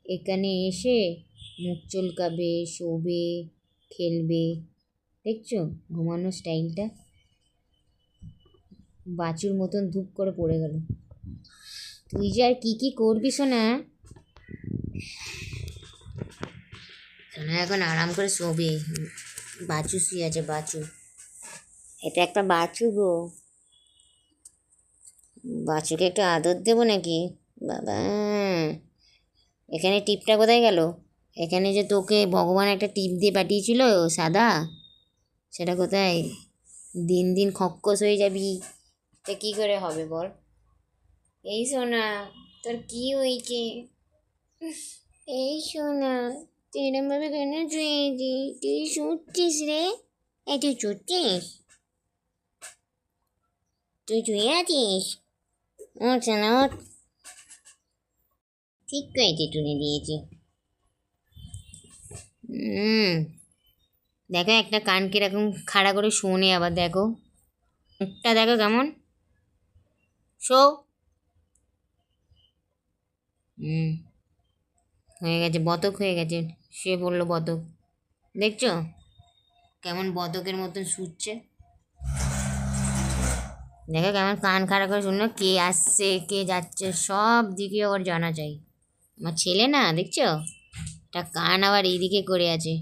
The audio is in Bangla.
এখানে এসে মুখ চুলকাবে, শোবে, খেলবে। দেখছো ঘুমানোর স্টাইলটা? বাছুর মতন ধূপ করে পড়ে গেল। তুই যে আর কি কি করবি সোনা? সোনা এখন আরাম করে শোবে। বাছু শুয়ে আছে, বাছু। এটা একটা বাছু গো। বাছুকে একটু আদর দেবো নাকি? বাবা, এখানে টিপটা কোথায় গেল? এখানে যে তোকে ভগবান একটা টিপ দিয়ে পাঠিয়েছিল সাদা, সেটা কোথায়? দিন দিন খক্কস হয়ে যাবি, তা কী করে হবে বল? এই সোনা, তোর কি হয়েছে? এই সোনা, তুই এরমভাবে কেন শুয়েছি? তুই শুচ্ছিস রে? এই তুই শুচ্ছিস? তুই শুয়ে আছিস? ও সোনা ওঠ। ঠিক করেছি, টুনে দিয়েছি। হুম, দেখো একটা কান কিরকম খাড়া করে শোনে, আবার দেখো মুখটা দেখো কেমন। শো। হুম, হয়ে গেছে, বতক হয়ে গেছে। সে বললো বতক। দেখছো কেমন বতকের মতন শুচ্ছে? দেখো কেমন কান খাড়া করে শুনলো, কে আসছে কে যাচ্ছে সব দিকে ওর জানা চাই। আমার ছেলে না, দেখছো একটা কান আবার এইদিকে করে আছে।